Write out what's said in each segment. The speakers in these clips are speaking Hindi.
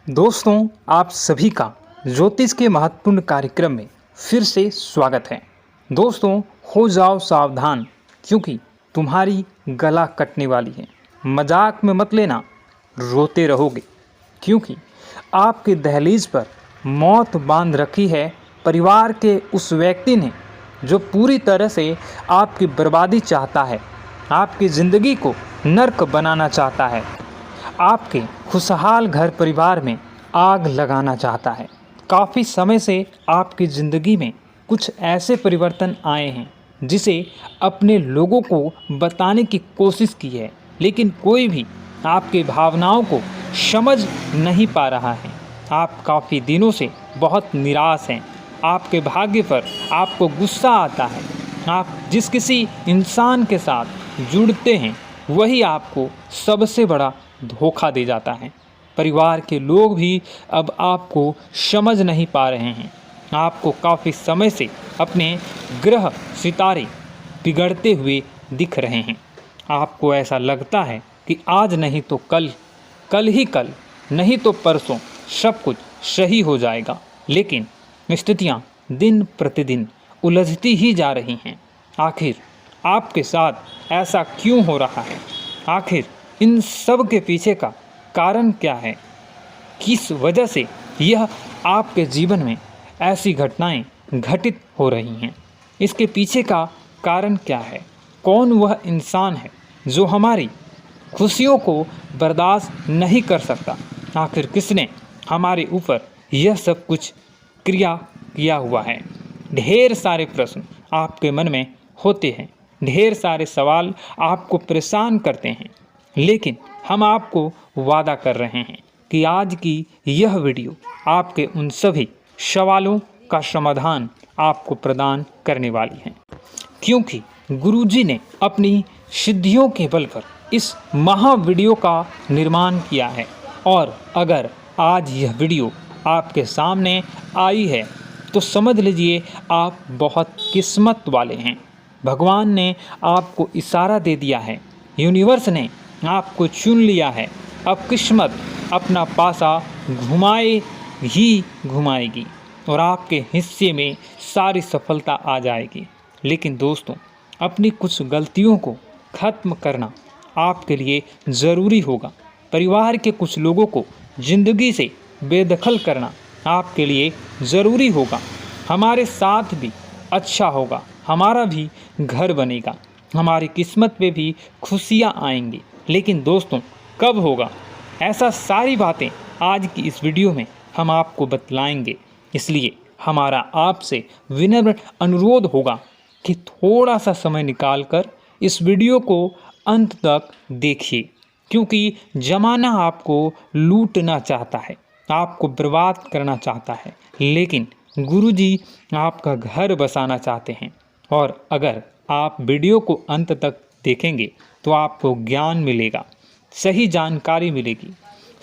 दोस्तों, आप सभी का ज्योतिष के महत्वपूर्ण कार्यक्रम में फिर से स्वागत है। दोस्तों, हो जाओ सावधान क्योंकि तुम्हारी गला कटने वाली है। मजाक में मत लेना, रोते रहोगे क्योंकि आपके दहलीज पर मौत बांध रखी है परिवार के उस व्यक्ति ने जो पूरी तरह से आपकी बर्बादी चाहता है, आपकी ज़िंदगी को नर्क बनाना चाहता है, आपके खुशहाल घर परिवार में आग लगाना चाहता है। काफ़ी समय से आपकी ज़िंदगी में कुछ ऐसे परिवर्तन आए हैं जिसे अपने लोगों को बताने की कोशिश की है, लेकिन कोई भी आपकी भावनाओं को समझ नहीं पा रहा है। आप काफ़ी दिनों से बहुत निराश हैं। आपके भाग्य पर आपको गुस्सा आता है। आप जिस किसी इंसान के साथ जुड़ते हैं वही आपको सबसे बड़ा धोखा दे जाता है। परिवार के लोग भी अब आपको समझ नहीं पा रहे हैं। आपको काफ़ी समय से अपने ग्रह सितारे बिगड़ते हुए दिख रहे हैं। आपको ऐसा लगता है कि आज नहीं तो कल, कल ही कल नहीं तो परसों सब कुछ सही हो जाएगा, लेकिन स्थितियाँ दिन प्रतिदिन उलझती ही जा रही हैं। आखिर आपके साथ ऐसा क्यों हो रहा है? आखिर इन सब के पीछे का कारण क्या है? किस वजह से यह आपके जीवन में ऐसी घटनाएं घटित हो रही हैं? इसके पीछे का कारण क्या है? कौन वह इंसान है जो हमारी खुशियों को बर्दाश्त नहीं कर सकता? आखिर किसने हमारे ऊपर यह सब कुछ क्रिया किया हुआ है? ढेर सारे प्रश्न आपके मन में होते हैं, ढेर सारे सवाल आपको परेशान करते हैं, लेकिन हम आपको वादा कर रहे हैं कि आज की यह वीडियो आपके उन सभी सवालों का समाधान आपको प्रदान करने वाली है, क्योंकि गुरुजी ने अपनी सिद्धियों के बल पर इस महा वीडियो का निर्माण किया है। और अगर आज यह वीडियो आपके सामने आई है तो समझ लीजिए आप बहुत किस्मत वाले हैं। भगवान ने आपको इशारा दे दिया है, यूनिवर्स ने आपको चुन लिया है। अब किस्मत अपना पासा घुमाए ही घुमाएगी और आपके हिस्से में सारी सफलता आ जाएगी। लेकिन दोस्तों, अपनी कुछ गलतियों को ख़त्म करना आपके लिए ज़रूरी होगा। परिवार के कुछ लोगों को ज़िंदगी से बेदखल करना आपके लिए ज़रूरी होगा। हमारे साथ भी अच्छा होगा, हमारा भी घर बनेगा, हमारी किस्मत पे भी खुशियाँ आएंगी। लेकिन दोस्तों, कब होगा? ऐसा सारी बातें आज की इस वीडियो में हम आपको बतलाएंगे। इसलिए हमारा आपसे विनम्र अनुरोध होगा कि थोड़ा सा समय निकालकर इस वीडियो को अंत तक देखिए, क्योंकि ज़माना आपको लूटना चाहता है, आपको बर्बाद करना चाहता है, लेकिन गुरुजी आपका घर बसाना चाहते हैं। और अगर आप वीडियो को अंत तक देखेंगे तो आपको ज्ञान मिलेगा, सही जानकारी मिलेगी।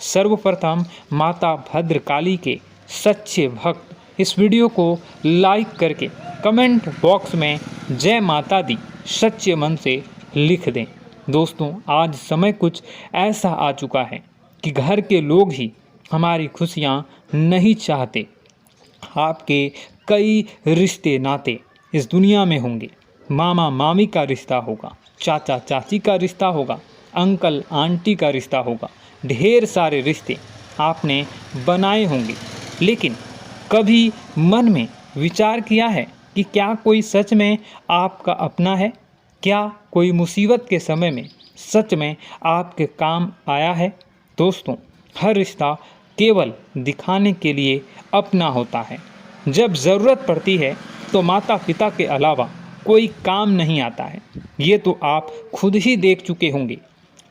सर्वप्रथम माता भद्रकाली के सच्चे भक्त इस वीडियो को लाइक करके कमेंट बॉक्स में जय माता दी सच्चे मन से लिख दें। दोस्तों, आज समय कुछ ऐसा आ चुका है कि घर के लोग ही हमारी खुशियाँ नहीं चाहते। आपके कई रिश्ते नाते इस दुनिया में होंगे। मामा मामी का रिश्ता होगा, चाचा चाची का रिश्ता होगा, अंकल आंटी का रिश्ता होगा। ढेर सारे रिश्ते आपने बनाए होंगे, लेकिन कभी मन में विचार किया है कि क्या कोई सच में आपका अपना है? क्या कोई मुसीबत के समय में सच में आपके काम आया है? दोस्तों, हर रिश्ता केवल दिखाने के लिए अपना होता है। जब ज़रूरत पड़ती है तो माता पिता के अलावा कोई काम नहीं आता है। ये तो आप खुद ही देख चुके होंगे।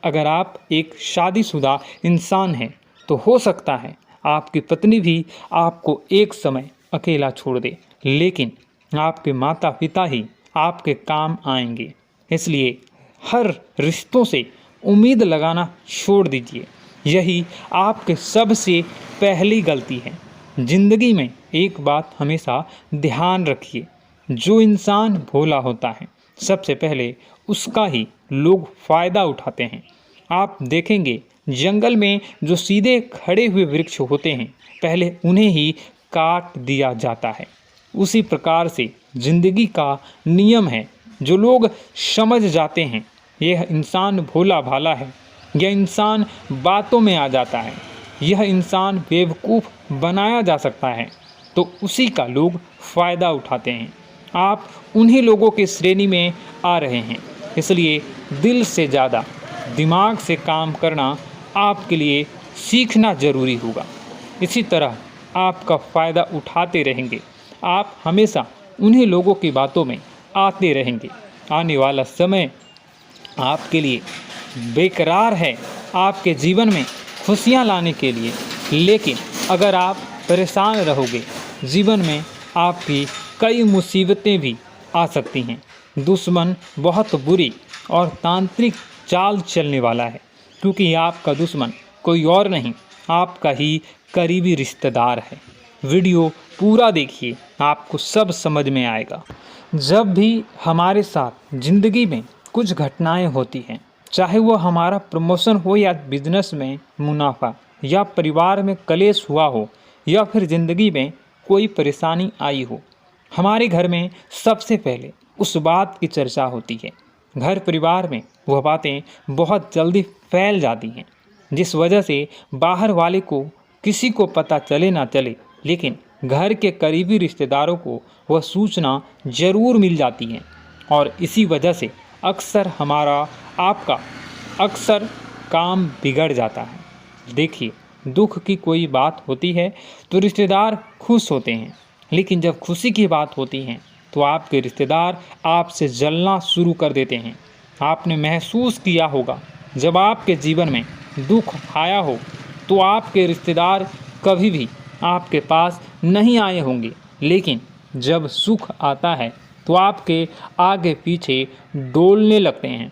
अगर आप एक शादीशुदा इंसान हैं तो हो सकता है आपकी पत्नी भी आपको एक समय अकेला छोड़ दे, लेकिन आपके माता पिता ही आपके काम आएंगे। इसलिए हर रिश्तों से उम्मीद लगाना छोड़ दीजिए। यही आपके सबसे पहली गलती है। ज़िंदगी में एक बात हमेशा ध्यान रखिए, जो इंसान भोला होता है सबसे पहले उसका ही लोग फ़ायदा उठाते हैं। आप देखेंगे जंगल में जो सीधे खड़े हुए वृक्ष होते हैं पहले उन्हें ही काट दिया जाता है। उसी प्रकार से जिंदगी का नियम है। जो लोग समझ जाते हैं यह इंसान भोला भाला है, यह इंसान बातों में आ जाता है, यह इंसान बेवकूफ़ बनाया जा सकता है, तो उसी का लोग फ़ायदा उठाते हैं। आप उन्हीं लोगों की श्रेणी में आ रहे हैं। इसलिए दिल से ज़्यादा दिमाग से काम करना आपके लिए सीखना ज़रूरी होगा। इसी तरह आपका फ़ायदा उठाते रहेंगे, आप हमेशा उन्हीं लोगों की बातों में आते रहेंगे। आने वाला समय आपके लिए बेकरार है, आपके जीवन में खुशियाँ लाने के लिए, लेकिन अगर आप परेशान रहोगे जीवन में आपकी कई मुसीबतें भी आ सकती हैं। दुश्मन बहुत बुरी और तांत्रिक चाल चलने वाला है, क्योंकि आपका दुश्मन कोई और नहीं आपका ही करीबी रिश्तेदार है। वीडियो पूरा देखिए, आपको सब समझ में आएगा। जब भी हमारे साथ ज़िंदगी में कुछ घटनाएं होती हैं, चाहे वो हमारा प्रमोशन हो या बिजनेस में मुनाफा या परिवार में कलेश हुआ हो या फिर ज़िंदगी में कोई परेशानी आई हो, हमारे घर में सबसे पहले उस बात की चर्चा होती है। घर परिवार में वह बातें बहुत जल्दी फैल जाती हैं, जिस वजह से बाहर वाले को किसी को पता चले ना चले, लेकिन घर के करीबी रिश्तेदारों को वह सूचना ज़रूर मिल जाती है। और इसी वजह से अक्सर हमारा आपका अक्सर काम बिगड़ जाता है। देखिए, दुख की कोई बात होती है तो रिश्तेदार खुश होते हैं, लेकिन जब खुशी की बात होती है तो आपके रिश्तेदार आपसे जलना शुरू कर देते हैं। आपने महसूस किया होगा, जब आपके जीवन में दुख आया हो तो आपके रिश्तेदार कभी भी आपके पास नहीं आए होंगे, लेकिन जब सुख आता है तो आपके आगे पीछे डोलने लगते हैं।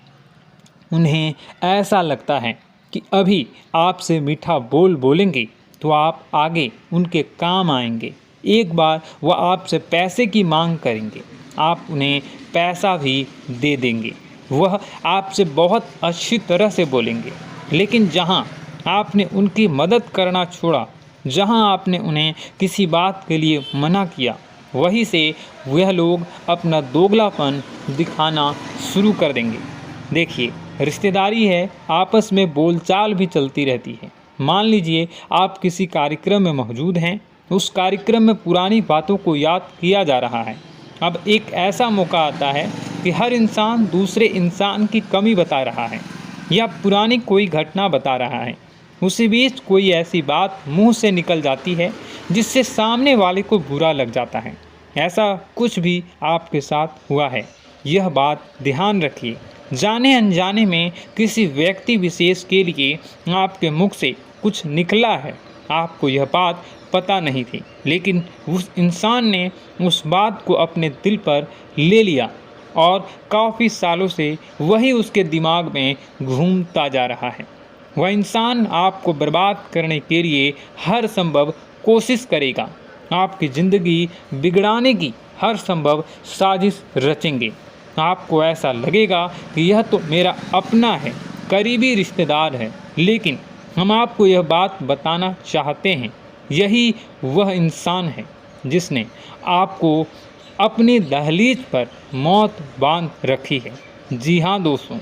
उन्हें ऐसा लगता है कि अभी आपसे मीठा बोल बोलेंगे तो आप आगे उनके काम आएंगे। एक बार वह आपसे पैसे की मांग करेंगे, आप उन्हें पैसा भी दे देंगे। वह आपसे बहुत अच्छी तरह से बोलेंगे, लेकिन जहाँ आपने उनकी मदद करना छोड़ा, जहाँ आपने उन्हें किसी बात के लिए मना किया, वहीं से वह लोग अपना दोगलापन दिखाना शुरू कर देंगे। देखिए, रिश्तेदारी है, आपस में बोलचाल भी चलती रहती है। मान लीजिए आप किसी कार्यक्रम में मौजूद हैं, उस कार्यक्रम में पुरानी बातों को याद किया जा रहा है। अब एक ऐसा मौका आता है कि हर इंसान दूसरे इंसान की कमी बता रहा है या पुरानी कोई घटना बता रहा है। उसी बीच कोई ऐसी बात मुंह से निकल जाती है जिससे सामने वाले को बुरा लग जाता है। ऐसा कुछ भी आपके साथ हुआ है, यह बात ध्यान रखिए। जाने अनजाने में किसी व्यक्ति विशेष के लिए आपके मुख से कुछ निकला है, आपको यह बात पता नहीं थी, लेकिन उस इंसान ने उस बात को अपने दिल पर ले लिया और काफ़ी सालों से वही उसके दिमाग में घूमता जा रहा है। वह इंसान आपको बर्बाद करने के लिए हर संभव कोशिश करेगा, आपकी ज़िंदगी बिगड़ाने की हर संभव साजिश रचेंगे। आपको ऐसा लगेगा कि यह तो मेरा अपना है, करीबी रिश्तेदार है, लेकिन हम आपको यह बात बताना चाहते हैं, यही वह इंसान है जिसने आपको अपनी दहलीज पर मौत बांध रखी है। जी हाँ दोस्तों,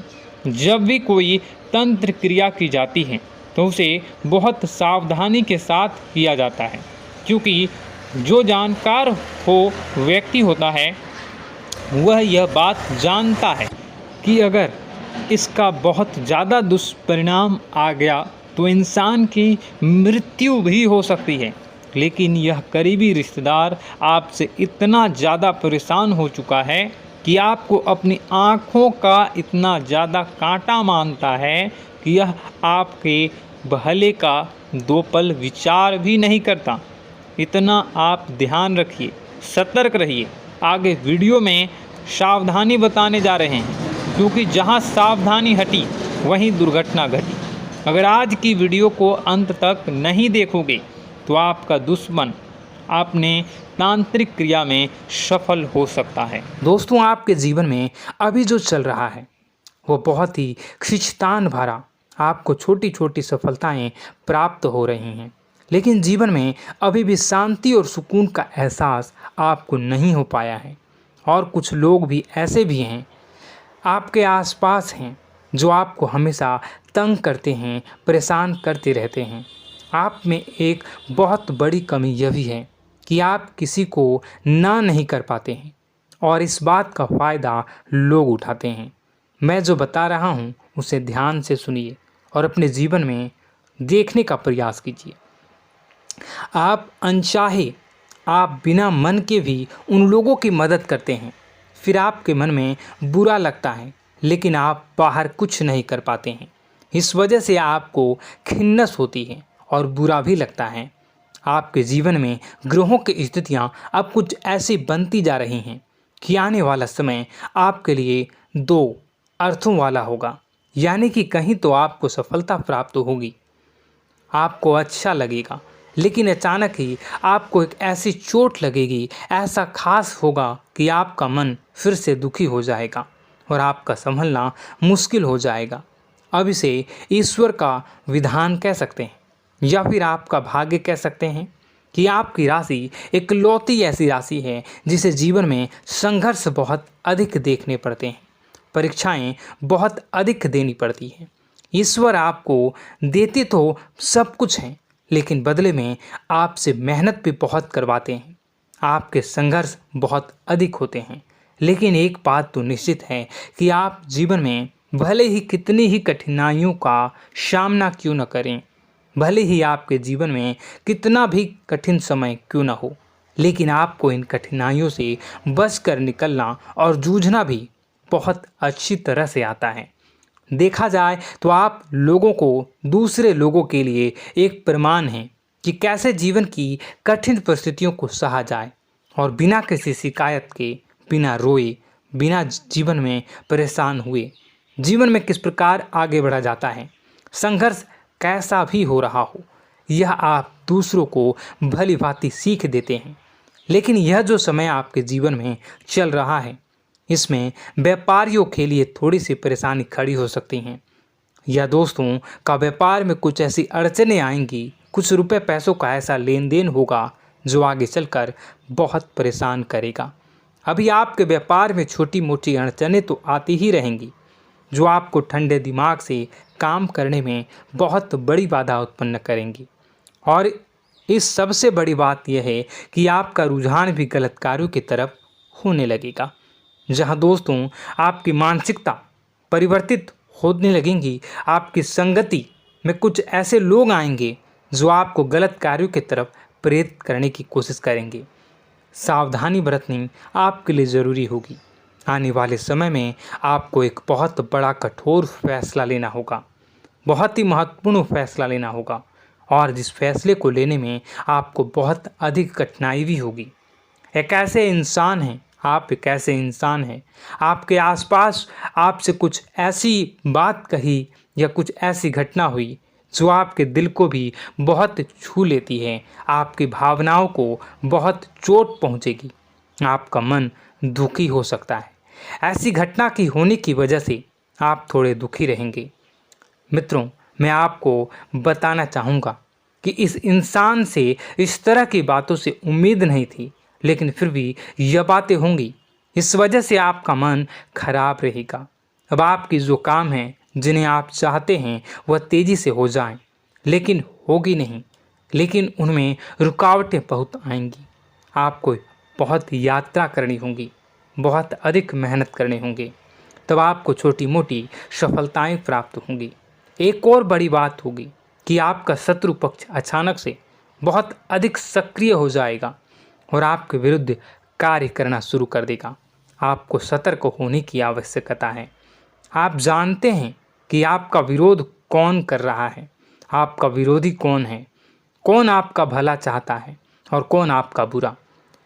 जब भी कोई तंत्र क्रिया की जाती है तो उसे बहुत सावधानी के साथ किया जाता है, क्योंकि जो जानकार हो व्यक्ति होता है वह यह बात जानता है कि अगर इसका बहुत ज़्यादा दुष्परिणाम आ गया तो इंसान की मृत्यु भी हो सकती है। लेकिन यह करीबी रिश्तेदार आपसे इतना ज़्यादा परेशान हो चुका है कि आपको अपनी आँखों का इतना ज़्यादा कांटा मानता है कि यह आपके भले का दो पल विचार भी नहीं करता। इतना आप ध्यान रखिए, सतर्क रहिए। आगे वीडियो में सावधानी बताने जा रहे हैं, क्योंकि जहां सावधानी हटी वहीं दुर्घटना घटी। अगर आज की वीडियो को अंत तक नहीं देखोगे तो आपका दुश्मन आपने तांत्रिक क्रिया में सफल हो सकता है। दोस्तों, आपके जीवन में अभी जो चल रहा है वो बहुत ही खींचतान भरा आपको छोटी छोटी सफलताएं प्राप्त हो रही हैं, लेकिन जीवन में अभी भी शांति और सुकून का एहसास आपको नहीं हो पाया है। और कुछ लोग भी ऐसे भी हैं आपके आसपास हैं जो आपको हमेशा तंग करते हैं, परेशान करते रहते हैं। आप में एक बहुत बड़ी कमी यह भी है कि आप किसी को ना नहीं कर पाते हैं और इस बात का फ़ायदा लोग उठाते हैं। मैं जो बता रहा हूँ उसे ध्यान से सुनिए और अपने जीवन में देखने का प्रयास कीजिए। आप अनचाहे, आप बिना मन के भी उन लोगों की मदद करते हैं, फिर आपके मन में बुरा लगता है लेकिन आप बाहर कुछ नहीं कर पाते हैं। इस वजह से आपको खिन्नस होती है और बुरा भी लगता है। आपके जीवन में ग्रहों की स्थितियां अब कुछ ऐसी बनती जा रही हैं कि आने वाला समय आपके लिए दो अर्थों वाला होगा, यानी कि कहीं तो आपको सफलता प्राप्त होगी, आपको अच्छा लगेगा, लेकिन अचानक ही आपको एक ऐसी चोट लगेगी, ऐसा खास होगा कि आपका मन फिर से दुखी हो जाएगा और आपका संभलना मुश्किल हो जाएगा। अब इसे ईश्वर का विधान कह सकते हैं या फिर आपका भाग्य कह सकते हैं कि आपकी राशि इकलौती ऐसी राशि है जिसे जीवन में संघर्ष बहुत अधिक देखने पड़ते हैं, परीक्षाएं बहुत अधिक देनी पड़ती हैं। ईश्वर आपको देते तो सब कुछ हैं, लेकिन बदले में आपसे मेहनत भी बहुत करवाते हैं। आपके संघर्ष बहुत अधिक होते हैं, लेकिन एक बात तो निश्चित है कि आप जीवन में भले ही कितनी ही कठिनाइयों का सामना क्यों न करें, भले ही आपके जीवन में कितना भी कठिन समय क्यों न हो, लेकिन आपको इन कठिनाइयों से बचकर निकलना और जूझना भी बहुत अच्छी तरह से आता है। देखा जाए तो आप लोगों को दूसरे लोगों के लिए एक प्रमाण हैं कि कैसे जीवन की कठिन परिस्थितियों को सहा जाए और बिना किसी शिकायत के, बिना रोए, बिना जीवन में परेशान हुए जीवन में किस प्रकार आगे बढ़ा जाता है। संघर्ष कैसा भी हो रहा हो, यह आप दूसरों को भली भांति सीख देते हैं। लेकिन यह जो समय आपके जीवन में चल रहा है, इसमें व्यापारियों के लिए थोड़ी सी परेशानी खड़ी हो सकती हैं, या दोस्तों का व्यापार में कुछ ऐसी अड़चनें आएंगी, कुछ रुपए पैसों का ऐसा लेन देन होगा जो आगे चलकर बहुत परेशान करेगा। अभी आपके व्यापार में छोटी मोटी अड़चनें तो आती ही रहेंगी जो आपको ठंडे दिमाग से काम करने में बहुत बड़ी बाधा उत्पन्न करेंगी। और इस सबसे बड़ी बात यह है कि आपका रुझान भी गलत कार्यों की तरफ होने लगेगा, जहां दोस्तों आपकी मानसिकता परिवर्तित होने लगेंगी। आपकी संगति में कुछ ऐसे लोग आएंगे जो आपको गलत कार्यों की तरफ प्रेरित करने की कोशिश करेंगे। सावधानी बरतनी आपके लिए ज़रूरी होगी। आने वाले समय में आपको एक बहुत बड़ा कठोर फैसला लेना होगा, बहुत ही महत्वपूर्ण फैसला लेना होगा, और जिस फैसले को लेने में आपको बहुत अधिक कठिनाई भी होगी। एक ऐसे इंसान हैं, आप एक ऐसे इंसान हैं, आपके आसपास आपसे कुछ ऐसी बात कही या कुछ ऐसी घटना हुई जो आपके दिल को भी बहुत छू लेती है, आपकी भावनाओं को बहुत चोट पहुंचेगी, आपका मन दुखी हो सकता है। ऐसी घटना की होने की वजह से आप थोड़े दुखी रहेंगे। मित्रों, मैं आपको बताना चाहूँगा कि इस इंसान से इस तरह की बातों से उम्मीद नहीं थी, लेकिन फिर भी यह बातें होंगी। इस वजह से आपका मन खराब रहेगा। अब आपकी जो काम है, जिन्हें आप चाहते हैं वह तेज़ी से हो जाएं, लेकिन होगी नहीं, लेकिन उनमें रुकावटें बहुत आएंगी। आपको बहुत यात्रा करनी होगी, बहुत अधिक मेहनत करने होंगे, तब आपको छोटी मोटी सफलताएं प्राप्त होंगी। एक और बड़ी बात होगी कि आपका शत्रु पक्ष अचानक से बहुत अधिक सक्रिय हो जाएगा और आपके विरुद्ध कार्य करना शुरू कर देगा। आपको सतर्क होने की आवश्यकता है। आप जानते हैं कि आपका विरोध कौन कर रहा है, आपका विरोधी कौन है, कौन आपका भला चाहता है और कौन आपका बुरा।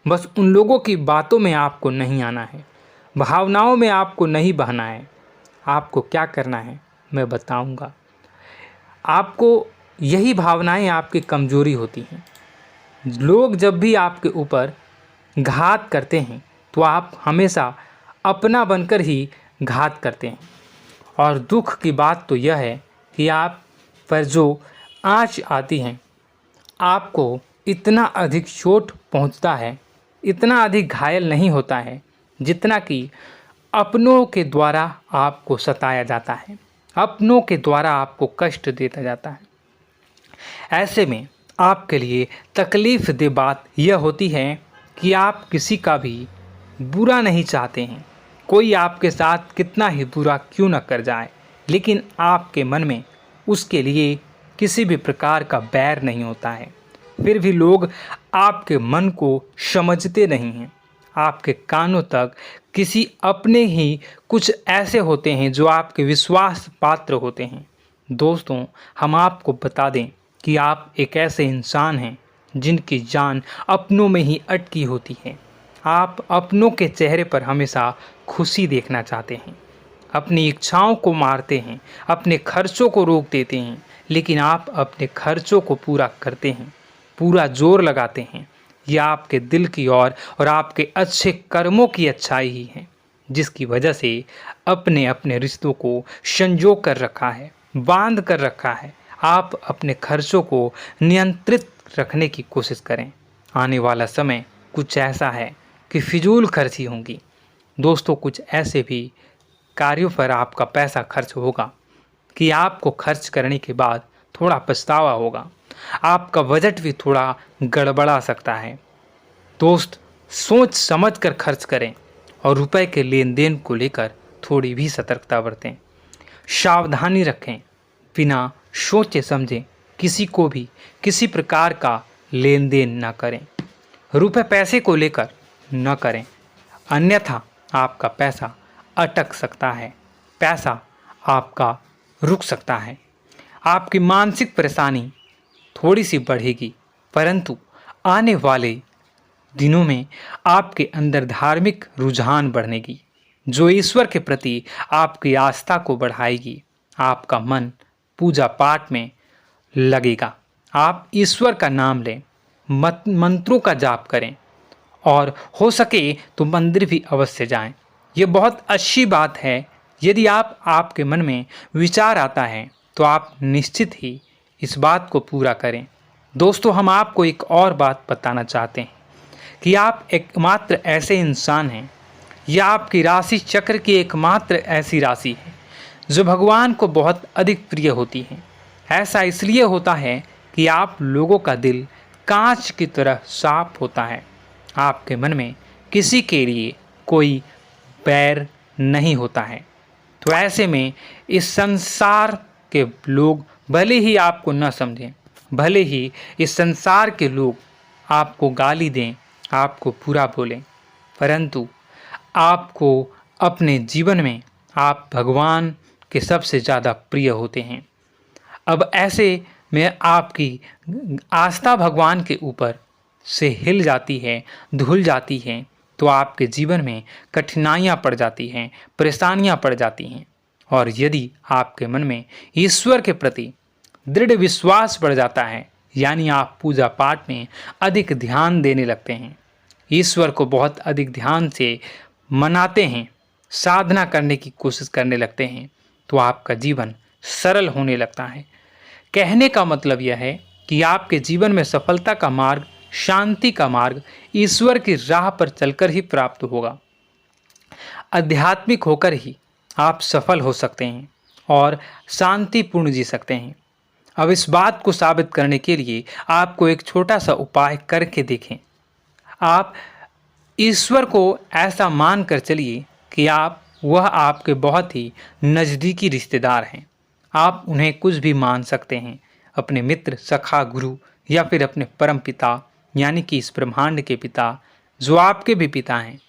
बस उन लोगों की बातों में आपको नहीं आना है, भावनाओं में आपको नहीं बहना है। आपको क्या करना है मैं बताऊंगा। आपको यही भावनाएं आपकी कमजोरी होती हैं। लोग जब भी आपके ऊपर घात करते हैं तो आप हमेशा अपना बनकर ही घात करते हैं। और दुख की बात तो यह है कि आप पर जो आँच आती है, आपको इतना अधिक चोट पहुंचता है, इतना अधिक घायल नहीं होता है जितना कि अपनों के द्वारा आपको सताया जाता है, अपनों के द्वारा आपको कष्ट देता जाता है। ऐसे में आपके लिए तकलीफ़ दे बात यह होती है कि आप किसी का भी बुरा नहीं चाहते हैं। कोई आपके साथ कितना ही बुरा क्यों न कर जाए, लेकिन आपके मन में उसके लिए किसी भी प्रकार का बैर नहीं होता है। फिर भी लोग आपके मन को समझते नहीं हैं। आपके कानों तक किसी अपने ही कुछ ऐसे होते हैं जो आपके विश्वास पात्र होते हैं। दोस्तों, हम आपको बता दें कि आप एक ऐसे इंसान हैं जिनकी जान अपनों में ही अटकी होती है। आप अपनों के चेहरे पर हमेशा खुशी देखना चाहते हैं, अपनी इच्छाओं को मारते हैं, अपने खर्चों को रोक देते हैं, लेकिन आप अपने खर्चों को पूरा करते हैं, पूरा जोर लगाते हैं। यह आपके दिल की और आपके अच्छे कर्मों की अच्छाई ही है, जिसकी वजह से अपने अपने रिश्तों को संजो कर रखा है, बांध कर रखा है। आप अपने खर्चों को नियंत्रित रखने की कोशिश करें। आने वाला समय कुछ ऐसा है कि फिजूल खर्ची होंगी। दोस्तों, कुछ ऐसे भी कार्यों पर आपका पैसा खर्च होगा कि आपको खर्च करने के बाद थोड़ा पछतावा होगा। आपका बजट भी थोड़ा गड़बड़ा सकता है। दोस्त, सोच समझ कर खर्च करें और रुपए के लेन देन को लेकर थोड़ी भी सतर्कता बरतें, सावधानी रखें। बिना सोचे समझे किसी को भी किसी प्रकार का लेन देन न करें, रुपए पैसे को लेकर न करें, अन्यथा आपका पैसा अटक सकता है, पैसा आपका रुक सकता है। आपकी मानसिक परेशानी थोड़ी सी बढ़ेगी, परंतु आने वाले दिनों में आपके अंदर धार्मिक रुझान बढ़नेगी, जो ईश्वर के प्रति आपकी आस्था को बढ़ाएगी। आपका मन पूजा पाठ में लगेगा। आप ईश्वर का नाम लें, मंत्रों का जाप करें और हो सके तो मंदिर भी अवश्य जाएं। ये बहुत अच्छी बात है। यदि आपके मन में विचार आता है तो आप निश्चित ही इस बात को पूरा करें। दोस्तों, हम आपको एक और बात बताना चाहते हैं कि आप एकमात्र ऐसे इंसान हैं, यह आपकी राशि चक्र की एकमात्र ऐसी राशि है जो भगवान को बहुत अधिक प्रिय होती है। ऐसा इसलिए होता है कि आप लोगों का दिल कांच की तरह साफ होता है। आपके मन में किसी के लिए कोई बैर नहीं होता है। तो ऐसे में इस संसार के लोग भले ही आपको न समझें, भले ही इस संसार के लोग आपको गाली दें, आपको बुरा बोलें, परंतु आपको अपने जीवन में आप भगवान के सबसे ज़्यादा प्रिय होते हैं। अब ऐसे में आपकी आस्था भगवान के ऊपर से हिल जाती है, धुल जाती है, तो आपके जीवन में कठिनाइयाँ पड़ जाती हैं, परेशानियाँ पड़ जाती हैं। और यदि आपके मन में ईश्वर के प्रति दृढ़ विश्वास बढ़ जाता है, यानी आप पूजा पाठ में अधिक ध्यान देने लगते हैं, ईश्वर को बहुत अधिक ध्यान से मनाते हैं, साधना करने की कोशिश करने लगते हैं, तो आपका जीवन सरल होने लगता है। कहने का मतलब यह है कि आपके जीवन में सफलता का मार्ग, शांति का मार्ग ईश्वर की राह पर चलकर ही प्राप्त होगा। आध्यात्मिक होकर ही आप सफल हो सकते हैं और शांतिपूर्ण जी सकते हैं। अब इस बात को साबित करने के लिए आपको एक छोटा सा उपाय करके देखें। आप ईश्वर को ऐसा मान कर चलिए कि वह आपके बहुत ही नज़दीकी रिश्तेदार हैं। आप उन्हें कुछ भी मान सकते हैं, अपने मित्र, सखा, गुरु या फिर अपने परम पिता, यानी कि इस ब्रह्मांड के पिता, जो आपके भी पिता हैं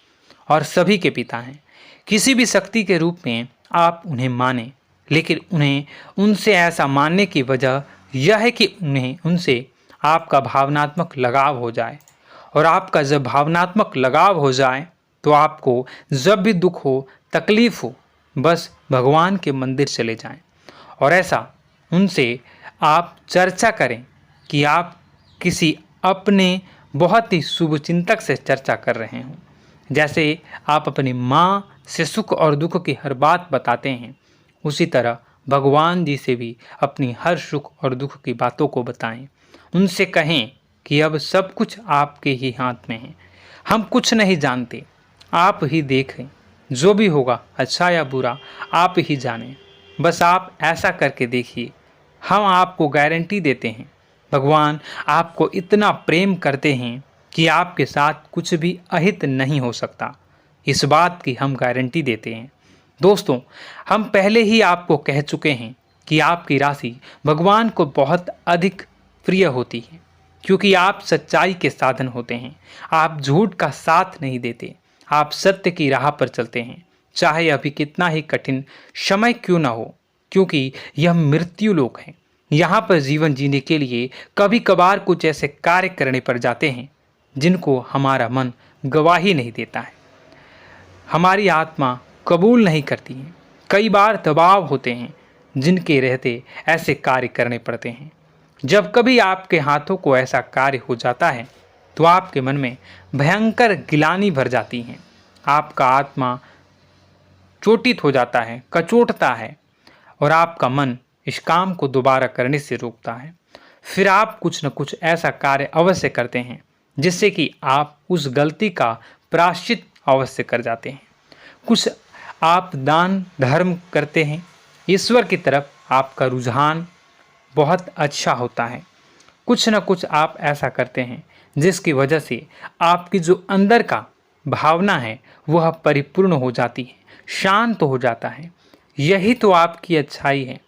और सभी के पिता हैं। किसी भी शक्ति के रूप में आप उन्हें मानें, लेकिन उन्हें उनसे ऐसा मानने की वजह यह है कि उनसे आपका भावनात्मक लगाव हो जाए। और आपका जब भावनात्मक लगाव हो जाए तो आपको जब भी दुख हो, तकलीफ़ हो, बस भगवान के मंदिर चले जाएं और ऐसा उनसे आप चर्चा करें कि आप किसी अपने बहुत ही शुभचिंतक से चर्चा कर रहे हों। जैसे आप अपनी माँ से सुख और दुख की हर बात बताते हैं, उसी तरह भगवान जी से भी अपनी हर सुख और दुख की बातों को बताएं। उनसे कहें कि अब सब कुछ आपके ही हाथ में है, हम कुछ नहीं जानते, आप ही देखें, जो भी होगा अच्छा या बुरा आप ही जानें, बस आप ऐसा करके देखिए, हम आपको गारंटी देते हैं भगवान आपको इतना प्रेम करते हैं कि आपके साथ कुछ भी अहित नहीं हो सकता। इस बात की हम गारंटी देते हैं। दोस्तों, हम पहले ही आपको कह चुके हैं कि आपकी राशि भगवान को बहुत अधिक प्रिय होती है, क्योंकि आप सच्चाई के साधन होते हैं। आप झूठ का साथ नहीं देते, आप सत्य की राह पर चलते हैं, चाहे अभी कितना ही कठिन समय क्यों ना हो, क्योंकि यह मृत्यु लोक है। यहाँ पर जीवन जीने के लिए कभी कभार कुछ ऐसे कार्य करने पड़ जाते हैं जिनको हमारा मन गवाही नहीं देता है, हमारी आत्मा कबूल नहीं करती है। कई बार दबाव होते हैं जिनके रहते ऐसे कार्य करने पड़ते हैं। जब कभी आपके हाथों को ऐसा कार्य हो जाता है तो आपके मन में भयंकर गिलानी भर जाती है, आपका आत्मा चोटित हो जाता है, कचोटता है और आपका मन इस काम को दोबारा करने से रोकता है। फिर आप कुछ न कुछ ऐसा कार्य अवश्य करते हैं जिससे कि आप उस गलती का प्रायश्चित अवश्य कर जाते हैं। कुछ आप दान धर्म करते हैं, ईश्वर की तरफ आपका रुझान बहुत अच्छा होता है। कुछ न कुछ आप ऐसा करते हैं जिसकी वजह से आपकी जो अंदर का भावना है वह परिपूर्ण हो जाती है, शांत हो जाता है। यही तो आपकी अच्छाई है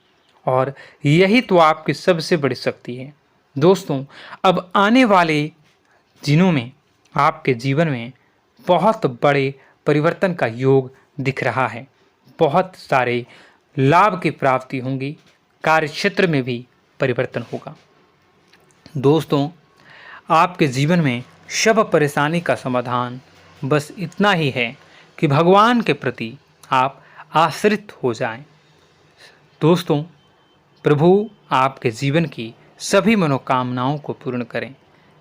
और यही तो आपकी सबसे बड़ी शक्ति है। दोस्तों, अब आने वाले दिनों में आपके जीवन में बहुत बड़े परिवर्तन का योग दिख रहा है। बहुत सारे लाभ की प्राप्ति होंगी, कार्य क्षेत्र में भी परिवर्तन होगा। दोस्तों, आपके जीवन में सब परेशानी का समाधान बस इतना ही है कि भगवान के प्रति आप आश्रित हो जाएं। दोस्तों, प्रभु आपके जीवन की सभी मनोकामनाओं को पूर्ण करें।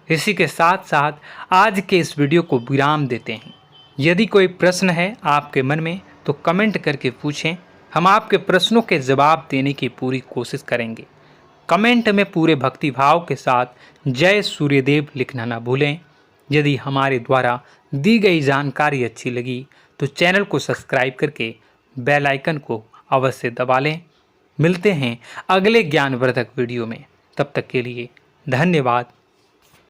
इसी के साथ साथ आज के इस वीडियो को विराम देते हैं। यदि कोई प्रश्न है आपके मन में तो कमेंट करके पूछें, हम आपके प्रश्नों के जवाब देने की पूरी कोशिश करेंगे। कमेंट में पूरे भक्ति भाव के साथ जय सूर्यदेव लिखना ना भूलें। यदि हमारे द्वारा दी गई जानकारी अच्छी लगी तो चैनल को सब्सक्राइब करके बेल आइकन को अवश्य दबा लें। मिलते हैं अगले ज्ञानवर्धक वीडियो में, तब तक के लिए धन्यवाद।